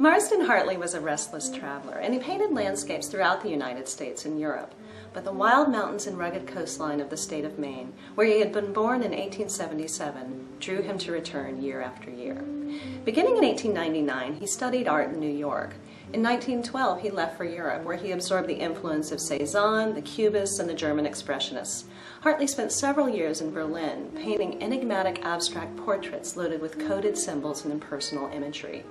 Marsden Hartley was a restless traveler, and he painted landscapes throughout the United States and Europe. But the wild mountains and rugged coastline of the state of Maine, where he had been born in 1877, drew him to return year after year. Beginning in 1899, he studied art in New York. In 1912, he left for Europe, where he absorbed the influence of Cézanne, the Cubists, and the German Expressionists. Hartley spent several years in Berlin, painting enigmatic abstract portraits loaded with coded symbols and impersonal imagery.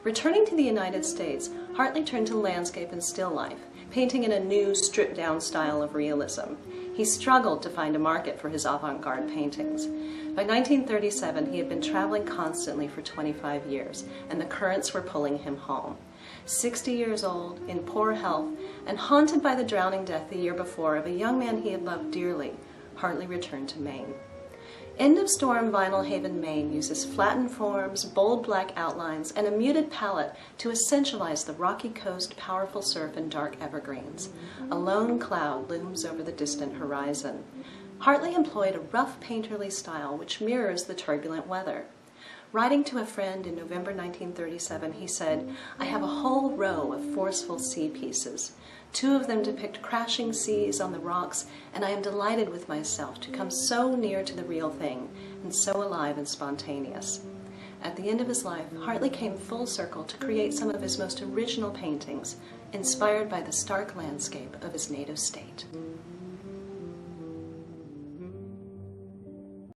Returning to the United States, Hartley turned to landscape and still life, painting in a new, stripped-down style of realism. He struggled to find a market for his avant-garde paintings. By 1937, he had been traveling constantly for 25 years, and the currents were pulling him home. 60 years old, in poor health, and haunted by the drowning death the year before of a young man he had loved dearly, Hartley returned to Maine. End of Storm Vinalhaven, Maine uses flattened forms, bold black outlines, and a muted palette to essentialize the rocky coast, powerful surf, and dark evergreens. A lone cloud looms over the distant horizon. Hartley employed a rough painterly style which mirrors the turbulent weather. Writing to a friend in November 1937, he said, "I have a whole row of forceful sea pieces. 2 of them depict crashing seas on the rocks, and I am delighted with myself to come so near to the real thing, and so alive and spontaneous." At the end of his life, Hartley came full circle to create some of his most original paintings, inspired by the stark landscape of his native state.